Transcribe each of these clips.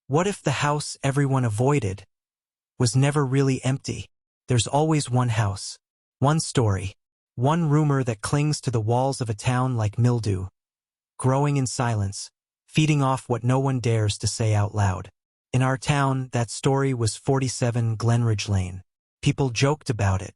What if the house everyone avoided was never really empty? There's always one house, one story, one rumor that clings to the walls of a town like mildew, growing in silence, feeding off what no one dares to say out loud. In our town, that story was 47 Glenridge Lane. People joked about it,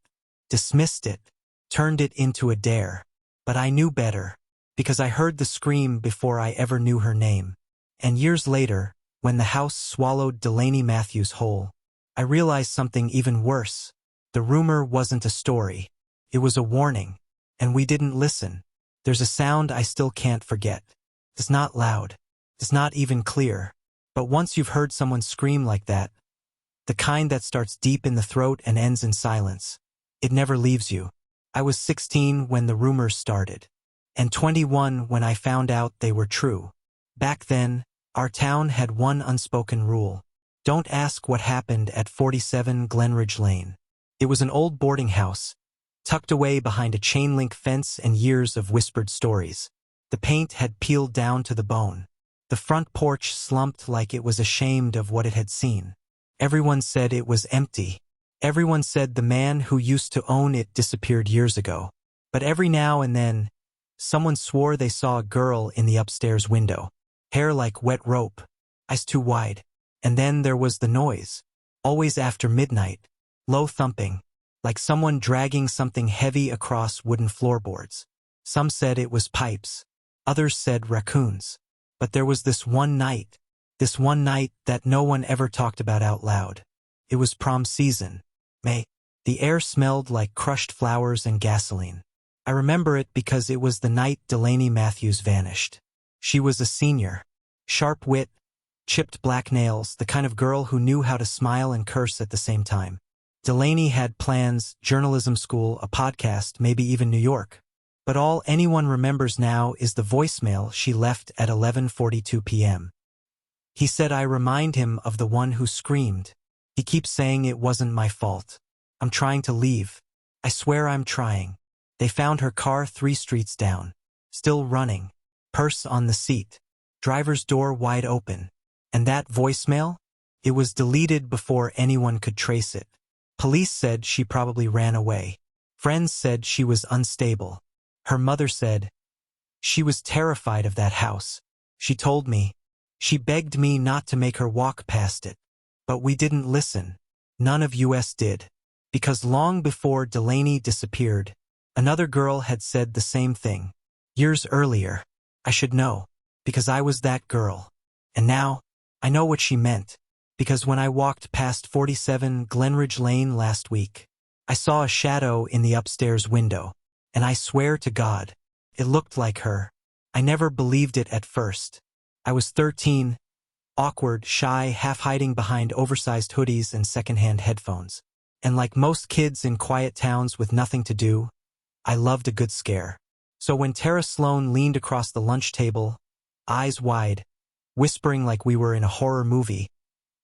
dismissed it, turned it into a dare. But I knew better, because I heard the scream before I ever knew her name. And years later, when the house swallowed Delaney Matthews whole, I realized something even worse. The rumor wasn't a story. It was a warning, and we didn't listen. There's a sound I still can't forget. It's not loud. It's not even clear. But once you've heard someone scream like that, the kind that starts deep in the throat and ends in silence, it never leaves you. I was 16 when the rumors started, and 21 when I found out they were true. Back then, our town had one unspoken rule. Don't ask what happened at 47 Glenridge Lane. It was an old boarding house, tucked away behind a chain-link fence and years of whispered stories. The paint had peeled down to the bone. The front porch slumped like it was ashamed of what it had seen. Everyone said it was empty. Everyone said the man who used to own it disappeared years ago. But every now and then, someone swore they saw a girl in the upstairs window. Hair like wet rope, eyes too wide. And then there was the noise. Always after midnight. Low thumping, like someone dragging something heavy across wooden floorboards. Some said it was pipes. Others said raccoons. But there was this one night that no one ever talked about out loud. It was prom season. May. The air smelled like crushed flowers and gasoline. I remember it because it was the night Delaney Matthews vanished. She was a senior. Sharp wit, chipped black nails, the kind of girl who knew how to smile and curse at the same time. Delaney had plans, journalism school, a podcast, maybe even New York. But all anyone remembers now is the voicemail she left at 11:42 p.m. He said I remind him of the one who screamed. He keeps saying it wasn't my fault. I'm trying to leave. I swear I'm trying. They found her car 3 streets down. Still running. Purse on the seat. Driver's door wide open. And that voicemail? It was deleted before anyone could trace it. Police said she probably ran away. Friends said she was unstable. Her mother said she was terrified of that house. She told me. She begged me not to make her walk past it. But we didn't listen. None of us did. Because long before Delaney disappeared, another girl had said the same thing. Years earlier. I should know. Because I was that girl. And now, I know what she meant. Because when I walked past 47 Glenridge Lane last week, I saw a shadow in the upstairs window. And I swear to God, it looked like her. I never believed it at first. I was 13, awkward, shy, half hiding behind oversized hoodies and secondhand headphones. And like most kids in quiet towns with nothing to do, I loved a good scare. So when Tara Sloan leaned across the lunch table, eyes wide, whispering like we were in a horror movie,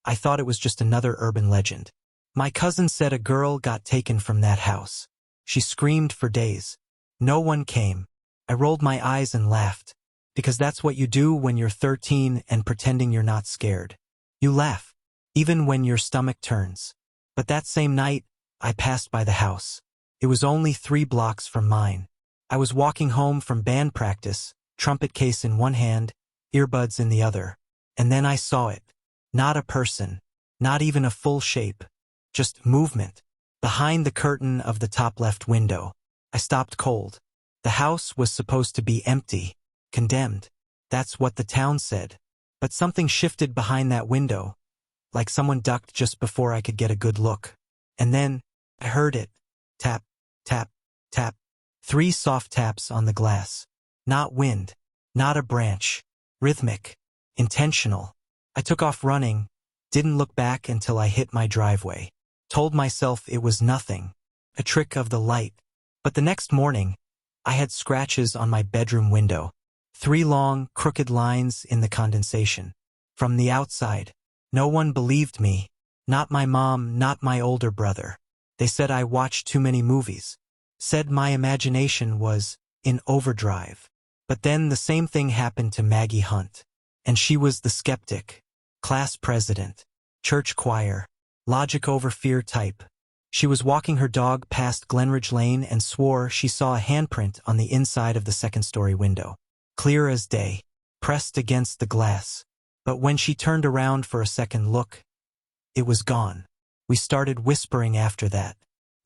I thought it was just another urban legend. My cousin said a girl got taken from that house. She screamed for days. No one came. I rolled my eyes and laughed. Because that's what you do when you're 13 and pretending you're not scared. You laugh, even when your stomach turns. But that same night, I passed by the house. It was only 3 blocks from mine. I was walking home from band practice, trumpet case in one hand, earbuds in the other. And then I saw it. Not a person. Not even a full shape. Just movement. Behind the curtain of the top left window. I stopped cold. The house was supposed to be empty. Condemned. That's what the town said. But something shifted behind that window, like someone ducked just before I could get a good look. And then, I heard it. Tap, tap, tap. 3 soft taps on the glass. Not wind. Not a branch. Rhythmic. Intentional. I took off running, didn't look back until I hit my driveway. Told myself it was nothing. A trick of the light. But the next morning, I had scratches on my bedroom window. 3 long, crooked lines in the condensation. From the outside. No one believed me. Not my mom, not my older brother. They said I watched too many movies. Said my imagination was in overdrive. But then the same thing happened to Maggie Hunt. And she was the skeptic. class president, church choir, logic over fear type. She was walking her dog past Glenridge Lane and swore she saw a handprint on the inside of the second-story window. Clear as day, pressed against the glass. But when she turned around for a second look, it was gone. We started whispering after that.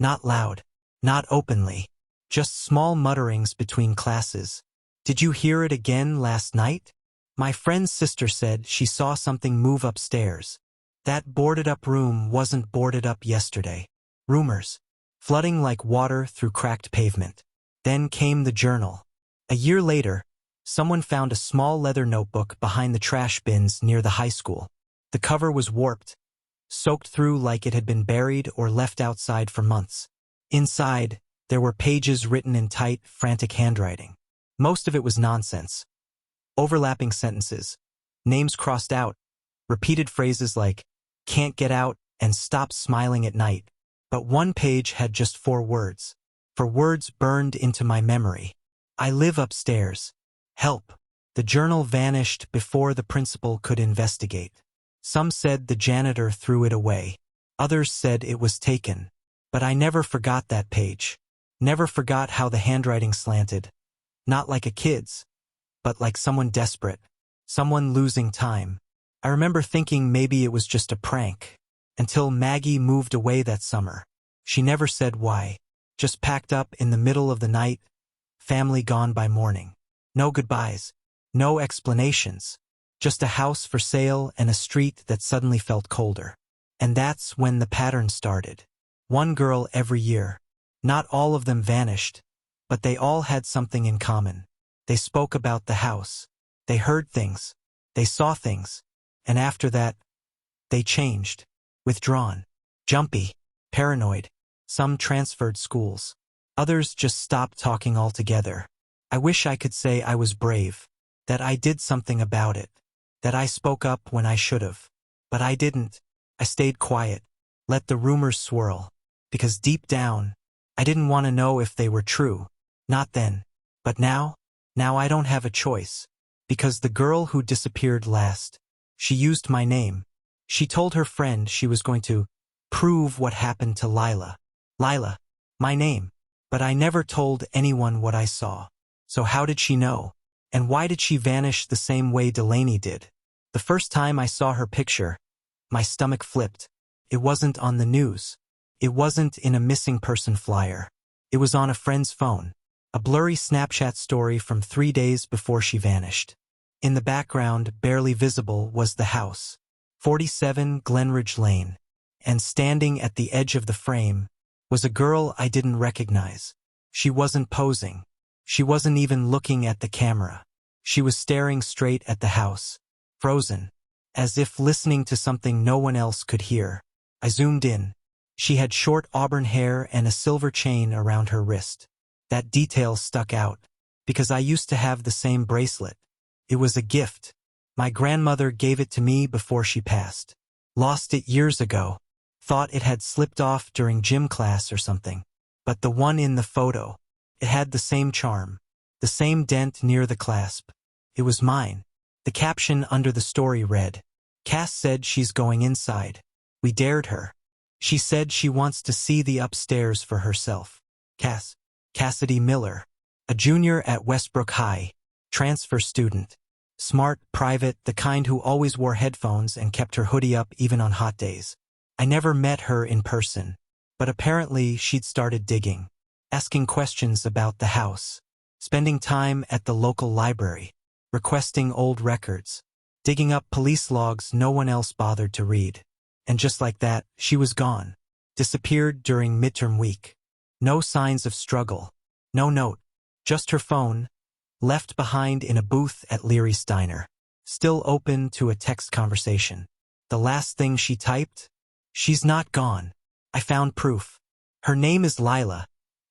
Not loud, not openly, just small mutterings between classes. Did you hear it again last night? My friend's sister said she saw something move upstairs. That boarded-up room wasn't boarded up yesterday. Rumors, flooding like water through cracked pavement. Then came the journal. A year later, someone found a small leather notebook behind the trash bins near the high school. The cover was warped, soaked through like it had been buried or left outside for months. Inside, there were pages written in tight, frantic handwriting. Most of it was nonsense. Overlapping sentences, names crossed out, repeated phrases like, "can't get out" and "stop smiling at night." But one page had just 4 words. 4 words burned into my memory. I live upstairs. Help. The journal vanished before the principal could investigate. Some said the janitor threw it away. Others said it was taken. But I never forgot that page. Never forgot how the handwriting slanted. Not like a kid's, but like someone desperate. Someone losing time. I remember thinking maybe it was just a prank. Until Maggie moved away that summer. She never said why. Just packed up in the middle of the night. Family gone by morning. No goodbyes. No explanations. Just a house for sale and a street that suddenly felt colder. And that's when the pattern started. One girl every year. Not all of them vanished, but they all had something in common. They spoke about the house. They heard things. They saw things. And after that, they changed. Withdrawn. Jumpy. Paranoid. Some transferred schools. Others just stopped talking altogether. I wish I could say I was brave. That I did something about it. That I spoke up when I should have. But I didn't. I stayed quiet. Let the rumors swirl. Because deep down, I didn't want to know if they were true. Not then. But now I don't have a choice. Because the girl who disappeared last, she used my name. She told her friend she was going to prove what happened to Lila. Lila, my name. But I never told anyone what I saw. So how did she know? And why did she vanish the same way Delaney did? The first time I saw her picture, my stomach flipped. It wasn't on the news. It wasn't in a missing person flyer. It was on a friend's phone. A blurry Snapchat story from 3 days before she vanished. In the background, barely visible, was the house. 47 Glenridge Lane. And standing at the edge of the frame was a girl I didn't recognize. She wasn't posing. She wasn't even looking at the camera. She was staring straight at the house. Frozen. As if listening to something no one else could hear. I zoomed in. She had short auburn hair and a silver chain around her wrist. That detail stuck out. Because I used to have the same bracelet. It was a gift. My grandmother gave it to me before she passed. Lost it years ago. Thought it had slipped off during gym class or something. But the one in the photo, it had the same charm. The same dent near the clasp. It was mine. The caption under the story read, "Cass said she's going inside. We dared her. She said she wants to see the upstairs for herself." Cass. Cassidy Miller. A junior at Westbrook High. Transfer student. Smart, private, the kind who always wore headphones and kept her hoodie up even on hot days. I never met her in person, but apparently she'd started digging, asking questions about the house, spending time at the local library, requesting old records, digging up police logs no one else bothered to read. And just like that, she was gone. Disappeared during midterm week. No signs of struggle. No note. Just her phone, left behind in a booth at Leary's Diner, still open to a text conversation. The last thing she typed? "She's not gone. I found proof. Her name is Lila,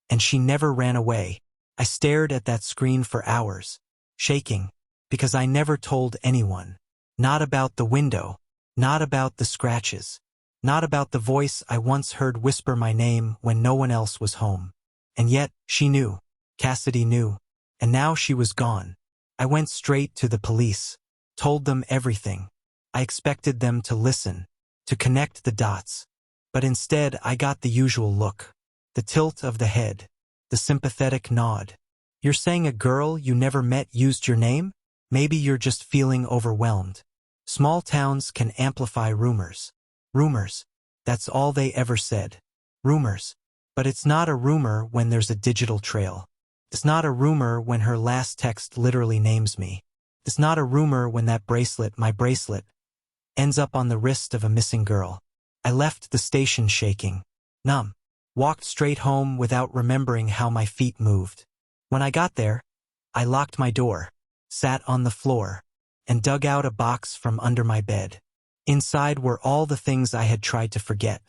and she never ran away." I stared at that screen for hours, shaking, because I never told anyone. Not about the window, not about the scratches, not about the voice I once heard whisper my name when no one else was home. And yet, she knew. Cassidy knew. And now she was gone. I went straight to the police, told them everything. I expected them to listen, to connect the dots. But instead I got the usual look. The tilt of the head. The sympathetic nod. You're saying a girl you never met used your name? Maybe you're just feeling overwhelmed. Small towns can amplify rumors. Rumors. That's all they ever said. Rumors. But it's not a rumor when there's a digital trail. It's not a rumor when her last text literally names me. It's not a rumor when that bracelet, my bracelet, ends up on the wrist of a missing girl. I left the station shaking, numb, walked straight home without remembering how my feet moved. When I got there, I locked my door, sat on the floor, and dug out a box from under my bed. Inside were all the things I had tried to forget.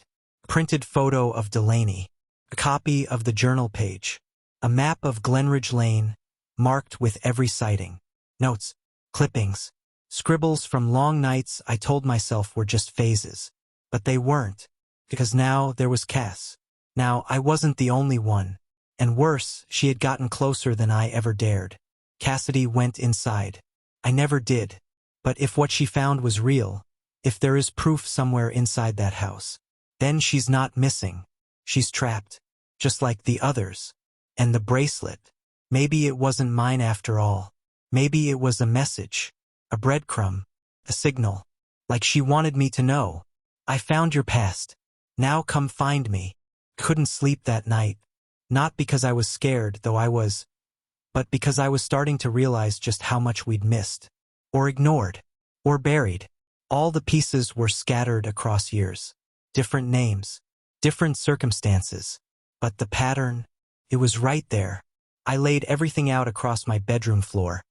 Printed photo of Delaney, a copy of the journal page, a map of Glenridge Lane, marked with every sighting, notes, clippings, scribbles from long nights I told myself were just phases. But they weren't, because now there was Cass. Now I wasn't the only one. And worse, she had gotten closer than I ever dared. Cassidy went inside. I never did. But if what she found was real, if there is proof somewhere inside that house, then she's not missing. She's trapped, just like the others. And the bracelet. Maybe it wasn't mine after all. Maybe it was a message, a breadcrumb, a signal. Like she wanted me to know. I found your past. Now come find me. Couldn't sleep that night. Not because I was scared, though I was, but because I was starting to realize just how much we'd missed, or ignored, or buried. All the pieces were scattered across years. Different names, different circumstances. But the pattern, it was right there. I laid everything out across my bedroom floor.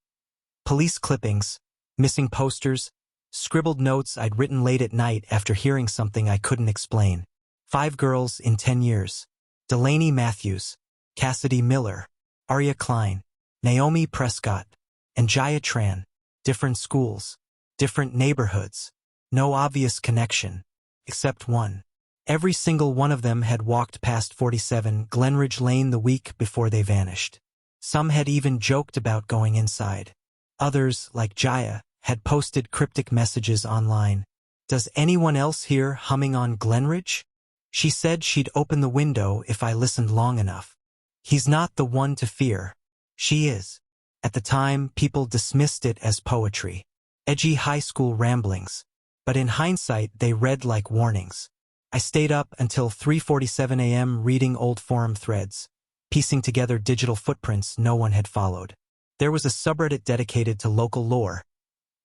Police clippings, missing posters, scribbled notes I'd written late at night after hearing something I couldn't explain. 5 girls in 10 years. Delaney Matthews, Cassidy Miller, Arya Klein, Naomi Prescott, and Jaya Tran. Different schools, different neighborhoods. No obvious connection, except one. Every single one of them had walked past 47 Glenridge Lane the week before they vanished. Some had even joked about going inside. Others, like Jaya, had posted cryptic messages online. Does anyone else hear humming on Glenridge? She said she'd open the window if I listened long enough. He's not the one to fear. She is. At the time, people dismissed it as poetry. Edgy high school ramblings. But in hindsight, they read like warnings. I stayed up until 3:47 a.m. reading old forum threads, piecing together digital footprints no one had followed. There was a subreddit dedicated to local lore.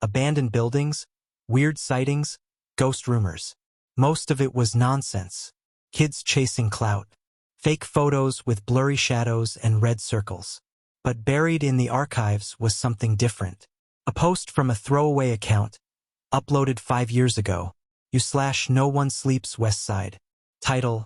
Abandoned buildings, weird sightings, ghost rumors. Most of it was nonsense. Kids chasing clout. Fake photos with blurry shadows and red circles. But buried in the archives was something different. A post from a throwaway account, uploaded 5 years ago, /No One Sleeps West Side. Title,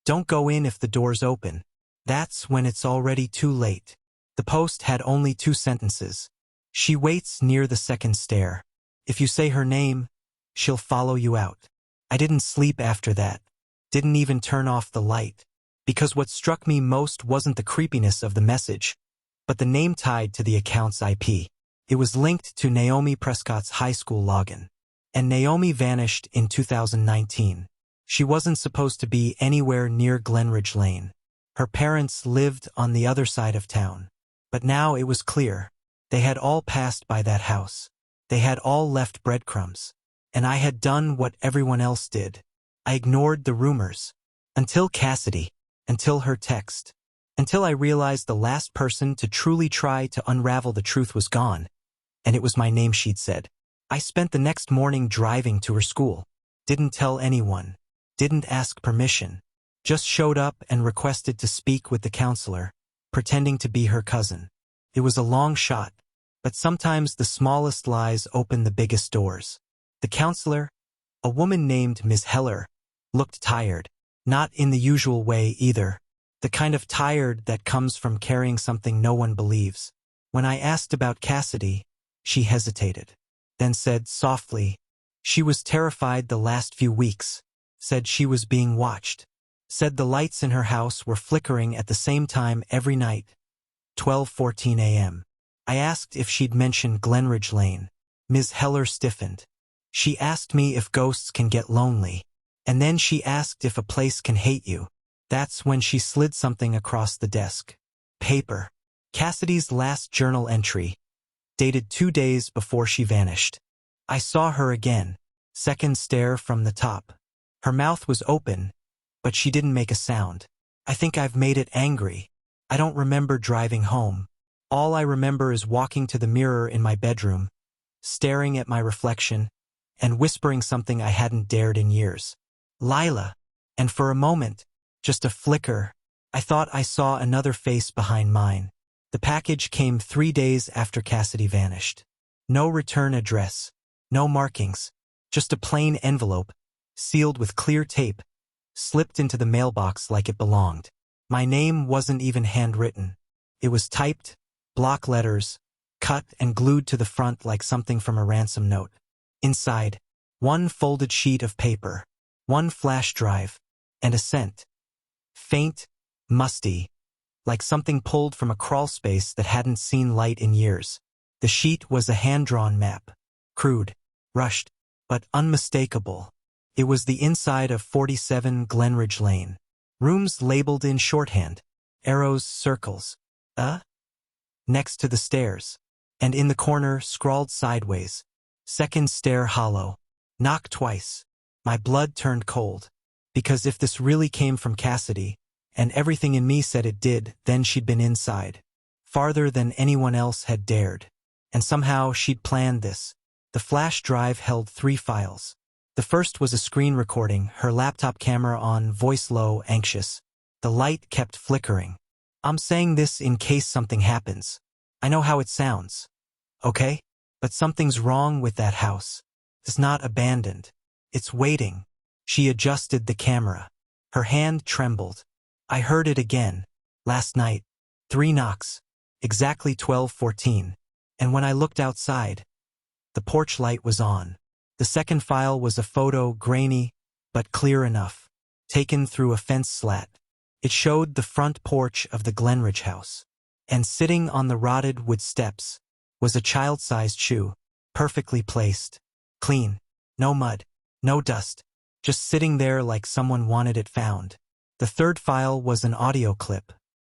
Don't go in if the door's open. That's when it's already too late. The post had only 2 sentences. She waits near the second stair. If you say her name, she'll follow you out. I didn't sleep after that. Didn't even turn off the light. Because what struck me most wasn't the creepiness of the message, but the name tied to the account's IP. It was linked to Naomi Prescott's high school login. And Naomi vanished in 2019. She wasn't supposed to be anywhere near Glenridge Lane. Her parents lived on the other side of town. But now it was clear. They had all passed by that house. They had all left breadcrumbs. And I had done what everyone else did. I ignored the rumors. Until Cassidy. Until her text. Until I realized the last person to truly try to unravel the truth was gone. And it was my name she'd said. I spent the next morning driving to her school. Didn't tell anyone. Didn't ask permission. Just showed up and requested to speak with the counselor, pretending to be her cousin. It was a long shot, but sometimes the smallest lies open the biggest doors. The counselor, a woman named Ms. Heller, looked tired. Not in the usual way either. The kind of tired that comes from carrying something no one believes. When I asked about Cassidy, she hesitated. Then said softly, she was terrified the last few weeks. Said she was being watched. Said the lights in her house were flickering at the same time every night. 12:14 a.m. I asked if she'd mentioned Glenridge Lane. Ms. Heller stiffened. She asked me if ghosts can get lonely. And then she asked if a place can hate you. That's when she slid something across the desk. Paper. Cassidy's last journal entry, dated 2 days before she vanished. I saw her again. Second stare from the top. Her mouth was open, but she didn't make a sound. I think I've made it angry. I don't remember driving home. All I remember is walking to the mirror in my bedroom, staring at my reflection, and whispering something I hadn't dared in years. Lila. And for a moment, just a flicker, I thought I saw another face behind mine. The package came 3 days after Cassidy vanished. No return address, no markings, just a plain envelope, sealed with clear tape, slipped into the mailbox like it belonged. My name wasn't even handwritten. It was typed, block letters, cut and glued to the front like something from a ransom note. Inside, one folded sheet of paper, one flash drive, and a scent. Faint, musty, like something pulled from a crawl space that hadn't seen light in years. The sheet was a hand-drawn map. Crude, rushed, but unmistakable. It was the inside of 47 Glenridge Lane. Rooms labeled in shorthand. Arrows, circles. Next to the stairs. And in the corner, scrawled sideways. Second stair hollow. Knock twice. My blood turned cold. Because if this really came from Cassidy, and everything in me said it did, then she'd been inside. Farther than anyone else had dared. And somehow she'd planned this. The flash drive held 3 files. The first was a screen recording, her laptop camera on, voice low, anxious. The light kept flickering. I'm saying this in case something happens. I know how it sounds. Okay? But something's wrong with that house. It's not abandoned. It's waiting. She adjusted the camera. Her hand trembled. I heard it again. Last night. 3 knocks. Exactly 12:14. And when I looked outside, the porch light was on. The second file was a photo, grainy, but clear enough, taken through a fence slat. It showed the front porch of the Glenridge house. And sitting on the rotted wood steps was a child-sized shoe, perfectly placed. Clean. No mud. No dust. Just sitting there like someone wanted it found. The third file was an audio clip.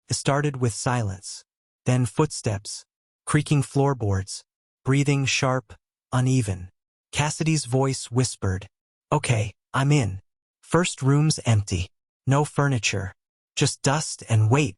It started with silence. Then footsteps. Creaking floorboards. Breathing sharp, uneven. Cassidy's voice whispered, "Okay, I'm in. First room's empty. No furniture. Just dust and weight."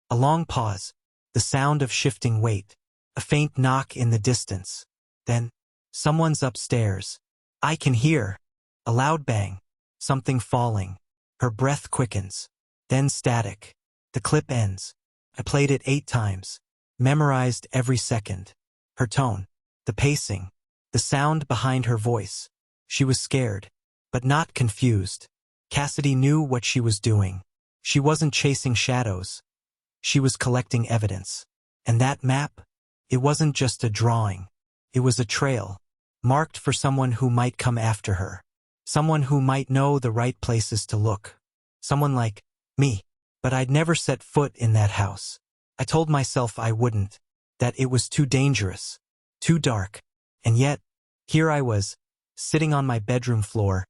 A long pause. The sound of shifting weight. A faint knock in the distance. Then, someone's upstairs. I can hear. A loud bang. Something falling. Her breath quickens. Then static. The clip ends. I played it 8 times. Memorized every second. Her tone. The pacing. The sound behind her voice. She was scared, but not confused. Cassidy knew what she was doing. She wasn't chasing shadows. She was collecting evidence. And that map? It wasn't just a drawing. It was a trail, marked for someone who might come after her. Someone who might know the right places to look. Someone like me. But I'd never set foot in that house. I told myself I wouldn't. That it was too dangerous. Too dark. And yet, here I was, sitting on my bedroom floor,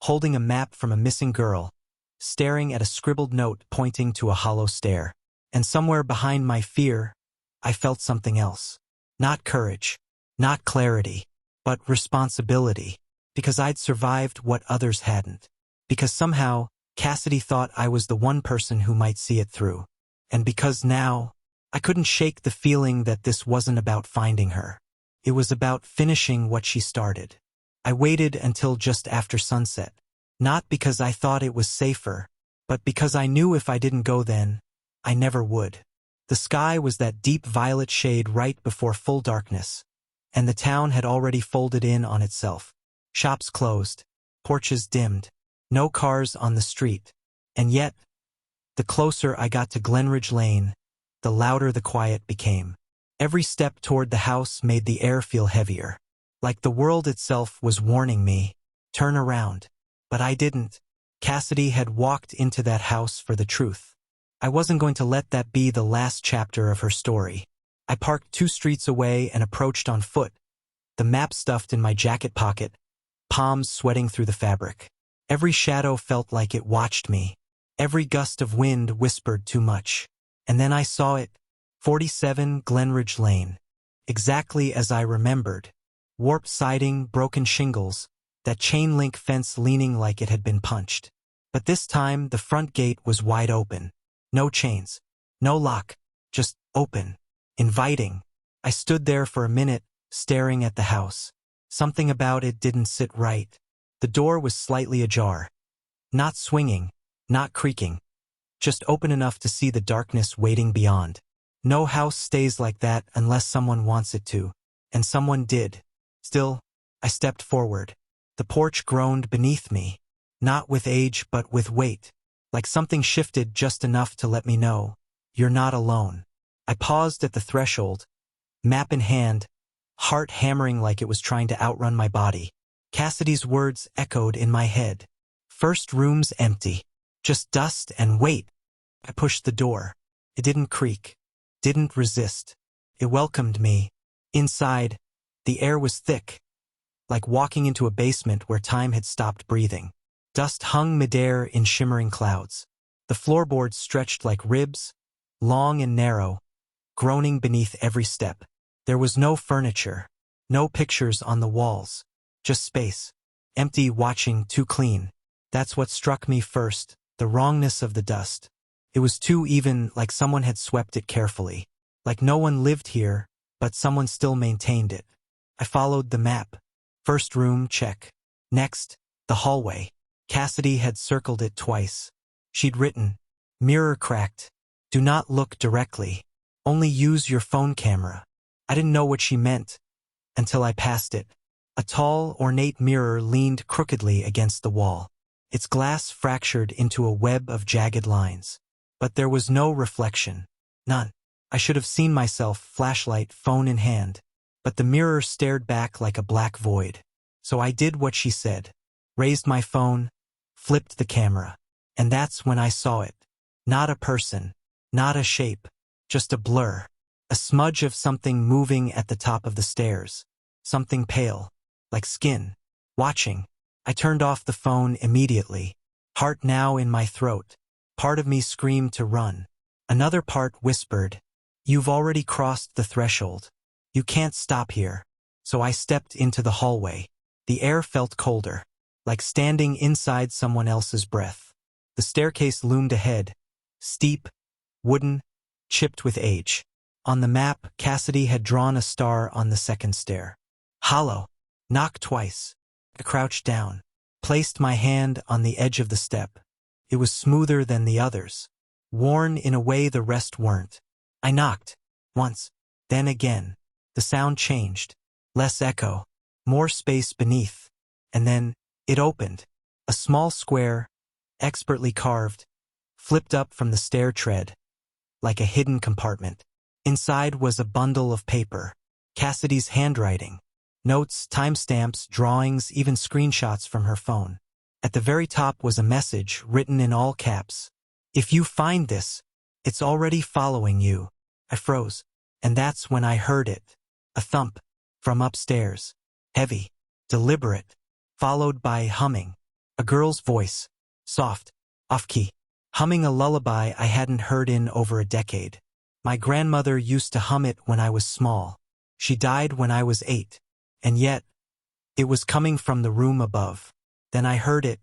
holding a map from a missing girl, staring at a scribbled note pointing to a hollow stair. And somewhere behind my fear, I felt something else. Not courage, not clarity, but responsibility. Because I'd survived what others hadn't. Because somehow, Cassidy thought I was the one person who might see it through. And because now, I couldn't shake the feeling that this wasn't about finding her. It was about finishing what she started. I waited until just after sunset. Not because I thought it was safer, but because I knew if I didn't go then, I never would. The sky was that deep violet shade right before full darkness, and the town had already folded in on itself. Shops closed, porches dimmed, no cars on the street. And yet, the closer I got to Glenridge Lane, the louder the quiet became. Every step toward the house made the air feel heavier. Like the world itself was warning me, turn around. But I didn't. Cassidy had walked into that house for the truth. I wasn't going to let that be the last chapter of her story. I parked 2 streets away and approached on foot, the map stuffed in my jacket pocket, palms sweating through the fabric. Every shadow felt like it watched me. Every gust of wind whispered too much. And then I saw it, 47 Glenridge Lane. Exactly as I remembered. Warped siding, broken shingles, that chain-link fence leaning like it had been punched. But this time, the front gate was wide open. No chains. No lock. Just open. Inviting. I stood there for a minute, staring at the house. Something about it didn't sit right. The door was slightly ajar. Not swinging. Not creaking. Just open enough to see the darkness waiting beyond. No house stays like that unless someone wants it to. And someone did. Still, I stepped forward. The porch groaned beneath me. Not with age but with weight. Like something shifted just enough to let me know. You're not alone. I paused at the threshold. Map in hand. Heart hammering like it was trying to outrun my body. Cassidy's words echoed in my head. First room's empty. Just dust and weight. I pushed the door. It didn't creak. Didn't resist. It welcomed me. Inside, the air was thick. Like walking into a basement where time had stopped breathing. Dust hung midair in shimmering clouds. The floorboards stretched like ribs, long and narrow, groaning beneath every step. There was no furniture, no pictures on the walls, just space. Empty, watching, too clean. That's what struck me first, the wrongness of the dust. It was too even, like someone had swept it carefully. Like no one lived here, but someone still maintained it. I followed the map. First room, check. Next, the hallway. Cassidy had circled it twice. She'd written, mirror cracked. Do not look directly. Only use your phone camera. I didn't know what she meant until I passed it. A tall, ornate mirror leaned crookedly against the wall. Its glass fractured into a web of jagged lines. But there was no reflection. None. I should have seen myself, flashlight, phone in hand. But the mirror stared back like a black void. So I did what she said. Raised my phone, flipped the camera. And that's when I saw it. Not a person. Not a shape. Just a blur. A smudge of something moving at the top of the stairs. Something pale. Like skin. Watching. I turned off the phone immediately. Heart now in my throat. Part of me screamed to run. Another part whispered, you've already crossed the threshold. You can't stop here. So I stepped into the hallway. The air felt colder. Like standing inside someone else's breath. The staircase loomed ahead. Steep. Wooden. Chipped with age. On the map, Cassidy had drawn a star on the second stair. Hollow. Knock twice. I crouched down. Placed my hand on the edge of the step. It was smoother than the others. Worn in a way the rest weren't. I knocked. Once. Then again. The sound changed. Less echo. More space beneath. And then, it opened. A small square, expertly carved, flipped up from the stair tread. Like a hidden compartment. Inside was a bundle of paper. Cassidy's handwriting. Notes, timestamps, drawings, even screenshots from her phone. At the very top was a message written in all caps. If you find this, it's already following you. I froze. And that's when I heard it. A thump. From upstairs. Heavy. Deliberate. Followed by humming. A girl's voice. Soft. Off-key. Humming a lullaby I hadn't heard in over a decade. My grandmother used to hum it when I was small. She died when I was 8. And yet, it was coming from the room above. Then I heard it.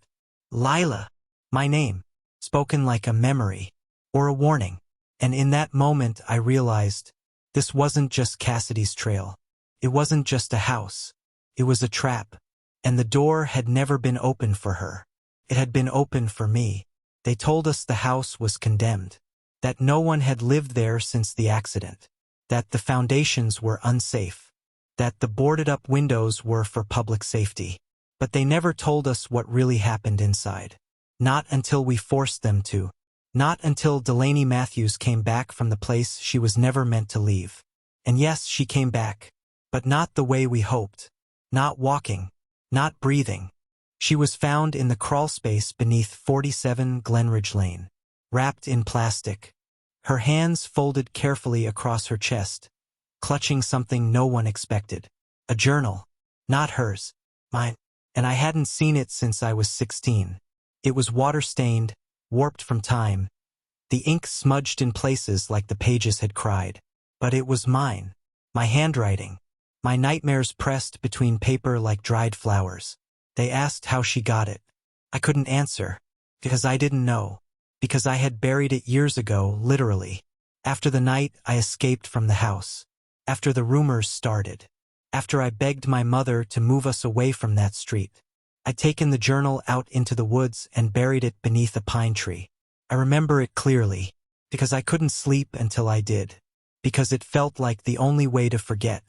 Lila. My name. Spoken like a memory. Or a warning. And in that moment I realized, this wasn't just Cassidy's trail. It wasn't just a house. It was a trap. And the door had never been open for her. It had been open for me. They told us the house was condemned. That no one had lived there since the accident. That the foundations were unsafe. That the boarded-up windows were for public safety. But they never told us what really happened inside. Not until we forced them to. Not until Delaney Matthews came back from the place she was never meant to leave. And yes, she came back. But not the way we hoped. Not walking. Not breathing. She was found in the crawlspace beneath 47 Glenridge Lane. Wrapped in plastic. Her hands folded carefully across her chest. Clutching something no one expected. A journal. Not hers. Mine. and I hadn't seen it since I was 16. It was water-stained, warped from time, the ink smudged in places like the pages had cried. But it was mine. My handwriting. My nightmares pressed between paper like dried flowers. They asked how she got it. I couldn't answer, because I didn't know. Because I had buried it years ago, literally. After the night I escaped from the house. After the rumors started. After I begged my mother to move us away from that street. I'd taken the journal out into the woods and buried it beneath a pine tree. I remember it clearly, because I couldn't sleep until I did. Because it felt like the only way to forget.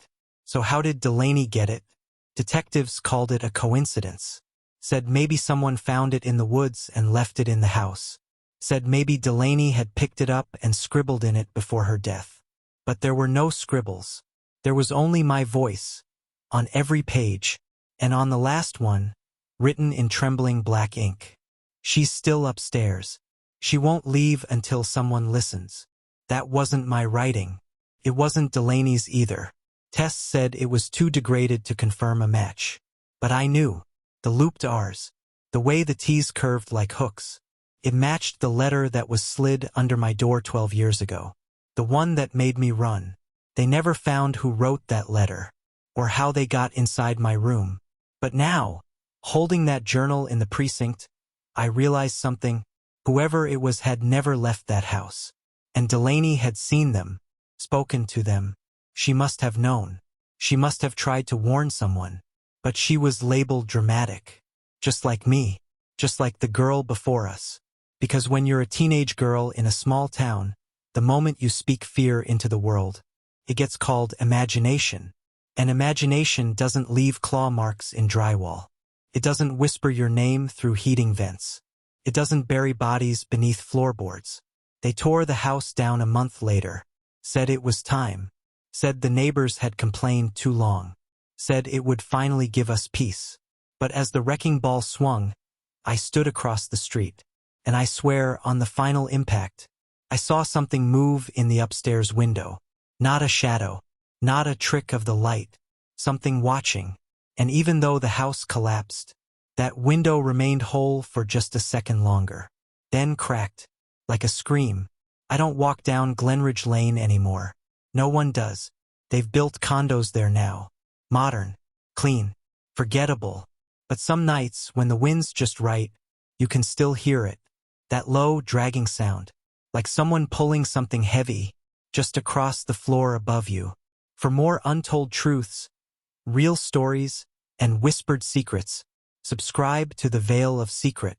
So how did Delaney get it? Detectives called it a coincidence. Said maybe someone found it in the woods and left it in the house. Said maybe Delaney had picked it up and scribbled in it before her death. But there were no scribbles. There was only my voice. On every page. And on the last one, written in trembling black ink. She's still upstairs. She won't leave until someone listens. That wasn't my writing. It wasn't Delaney's either. Tess said it was too degraded to confirm a match. But I knew. The looped R's. The way the T's curved like hooks. It matched the letter that was slid under my door 12 years ago. The one that made me run. They never found who wrote that letter. Or how they got inside my room. But now, holding that journal in the precinct, I realized something. Whoever it was had never left that house. And Delaney had seen them, spoken to them. She must have known. She must have tried to warn someone. But she was labeled dramatic. Just like me. Just like the girl before us. Because when you're a teenage girl in a small town, the moment you speak fear into the world, it gets called imagination. And imagination doesn't leave claw marks in drywall. It doesn't whisper your name through heating vents. It doesn't bury bodies beneath floorboards. They tore the house down a month later. Said it was time. Said the neighbors had complained too long. Said it would finally give us peace. But as the wrecking ball swung, I stood across the street. And I swear, on the final impact, I saw something move in the upstairs window. Not a shadow. Not a trick of the light. Something watching. And even though the house collapsed, that window remained whole for just a second longer. Then cracked. Like a scream. I don't walk down Glenridge Lane anymore. No one does. They've built condos there now. Modern. Clean. Forgettable. But some nights, when the wind's just right, you can still hear it. That low, dragging sound. Like someone pulling something heavy, just across the floor above you. For more untold truths, real stories, and whispered secrets, subscribe to The Veil of Secret.